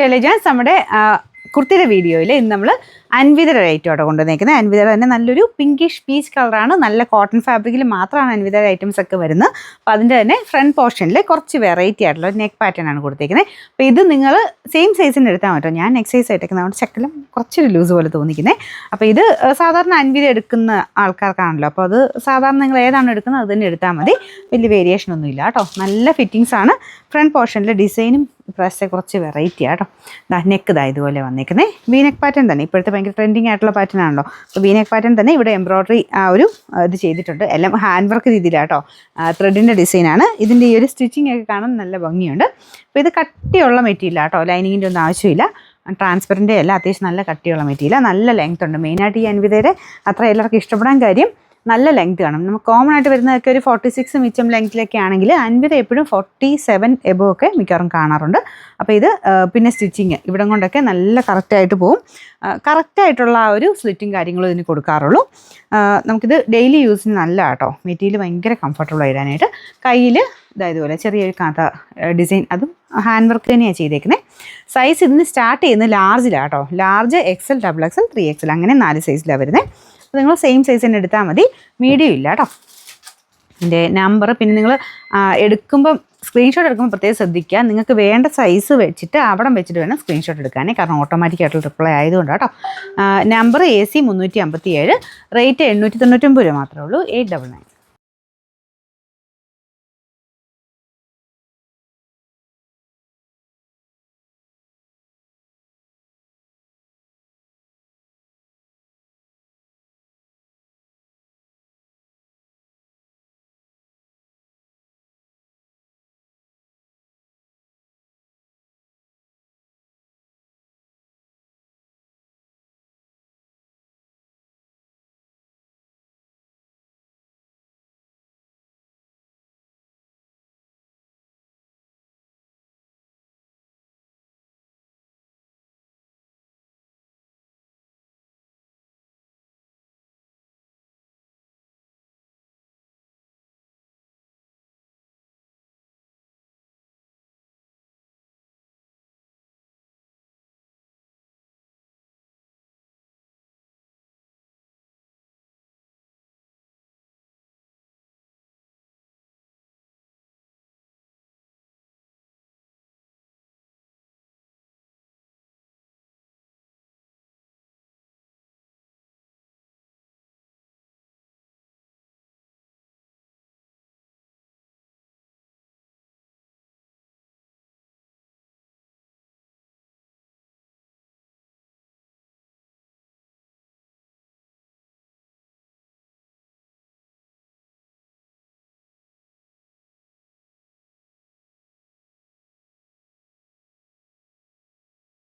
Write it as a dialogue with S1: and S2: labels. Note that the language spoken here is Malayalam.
S1: ടെലിജാൻസ് നമ്മുടെ കുർത്തിയുടെ വീഡിയോയിൽ ഇന്ന് നമ്മൾ അൻവിതയുടെ ഐറ്റോടെ കൊണ്ടുവന്നേക്കുന്നത്. അൻവിതയുടെ തന്നെ നല്ലൊരു പിങ്കിഷ് പീച്ച് കളറാണ്. നല്ല കോട്ടൺ ഫാബ്രിക്കിൽ മാത്രമാണ് അൻവിതയുടെ ഐറ്റംസ് ഒക്കെ വരുന്നത്. അപ്പോൾ അതിൻ്റെ തന്നെ ഫ്രണ്ട് പോർഷനിൽ കുറച്ച് വെറൈറ്റി ആയിട്ടുള്ള നെക്ക് പാറ്റേൺ ആണ് കൊടുത്തേക്കുന്നത്. അപ്പോൾ ഇത് നിങ്ങൾ സെയിം സൈസിന് എടുത്താൽ പറ്റും. ഞാൻ നെക്ക് സൈസ് ആയിട്ടേക്കുന്നത് അതുകൊണ്ട് ചെക്കലും കുറച്ചൊരു ലൂസ് പോലെ തോന്നിക്കുന്നത്. അപ്പോൾ ഇത് സാധാരണ അൻവിത എടുക്കുന്ന ആൾക്കാർക്കാണല്ലോ. അപ്പോൾ അത് സാധാരണ നിങ്ങൾ ഏതാണ് എടുക്കുന്നത് അത് തന്നെ എടുത്താൽ മതി. വലിയ വേരിയേഷൻ ഒന്നും ഇല്ല കേട്ടോ. നല്ല ഫിറ്റിങ്സ് ആണ്. ഫ്രണ്ട് പോർഷനിൽ ഡിസൈനും ഇപ്രാവശ്യത്തെ കുറച്ച് വെറൈറ്റി ആട്ടോ. നെക്ക് ഇതുപോലെ വന്നേക്കുന്നത് വീനെക്ക് പാറ്റേൺ തന്നെ. ഇപ്പോഴത്തെ ഭയങ്കര ട്രെൻഡിങ് ആയിട്ടുള്ള പാറ്റേൺ ആണല്ലോ. അപ്പോൾ വീനെക്ക് പാറ്റേൺ തന്നെ ഇവിടെ എംബ്രോയ്ഡറി ഒരു ഇത് ചെയ്തിട്ടുണ്ട്. എല്ലാം ഹാൻഡ് വർക്ക് രീതിയിലാട്ടോ. ത്രെഡിൻ്റെ ഡിസൈനാണ്. ഇതിൻ്റെ ഈ ഒരു സ്റ്റിച്ചിങ് ഒക്കെ കാണാൻ നല്ല ഭംഗിയുണ്ട്. അപ്പോൾ ഇത് കട്ടിയുള്ള മെറ്റീരിയൽ ആട്ടോ. ലൈനിങ്ങിൻ്റെ ഒന്നും ആവശ്യമില്ല. ട്രാൻസ്പെറൻറ്റേ അല്ല, അത്യാവശ്യം നല്ല കട്ടിയുള്ള മെറ്റീരിയൽ. നല്ല ലെങ്ത് ഉണ്ട്. മെയിനായിട്ട് ഈ അൻവിതയുടെ അത്ര എല്ലാവർക്കും ഇഷ്ടപ്പെടാൻ കാര്യം നല്ല ലെങ്ത് കാണും. നമുക്ക് കോമൺ ആയിട്ട് വരുന്നതൊക്കെ ഒരു 46 മിച്ചം ലെങ്ത്തിലൊക്കെ ആണെങ്കിൽ അൻവിത എപ്പോഴും 47 എബോ ഒക്കെ മിക്കവാറും കാണാറുണ്ട്. അപ്പോൾ ഇത് പിന്നെ സ്റ്റിച്ചിങ് ഇവിടം കൊണ്ടൊക്കെ നല്ല കറക്റ്റായിട്ട് പോവും. കറക്റ്റായിട്ടുള്ള ആ ഒരു സ്ലിറ്റും കാര്യങ്ങളും ഇതിന് കൊടുക്കാറുള്ളൂ. നമുക്കിത് ഡെയിലി യൂസിന് നല്ല കേട്ടോ. മെറ്റീരിയൽ ഭയങ്കര കംഫർട്ടബിൾ ആയിടാനായിട്ട്. കയ്യിൽ ഇതുപോലെ ചെറിയൊരു കഥ ഡിസൈൻ, അതും ഹാൻഡ് വർക്ക് തന്നെയാണ് ചെയ്തേക്കുന്നത്. സൈസ് ഇതിന് സ്റ്റാർട്ട് ചെയ്യുന്നത് ലാർജിലാണ് കേട്ടോ. ലാർജ് XL, XXL, 3XL അങ്ങനെ 4 സൈസിലാണ് വരുന്നത്. അപ്പോൾ നിങ്ങൾ സെയിം സൈസ് തന്നെ എടുത്താൽ മതി. മീഡിയം ഇല്ല കേട്ടോ. ഇതിൻ്റെ നമ്പർ പിന്നെ നിങ്ങൾ എടുക്കുമ്പം സ്ക്രീൻഷോട്ട് എടുക്കുമ്പോൾ പ്രത്യേകം ശ്രദ്ധിക്കുക. നിങ്ങൾക്ക് വേണ്ട സൈസ് വെച്ചിട്ട് അവിടെ വെച്ചിട്ട് വേണം സ്ക്രീൻഷോട്ട് എടുക്കാനേ. കാരണം ഓട്ടോമാറ്റിക്കായിട്ടുള്ള റിപ്ലൈ ആയതുകൊണ്ട് കേട്ടോ. നമ്പർ AC 357, റേറ്റ് 899 രൂപ മാത്രമേ ഉള്ളൂ. 899.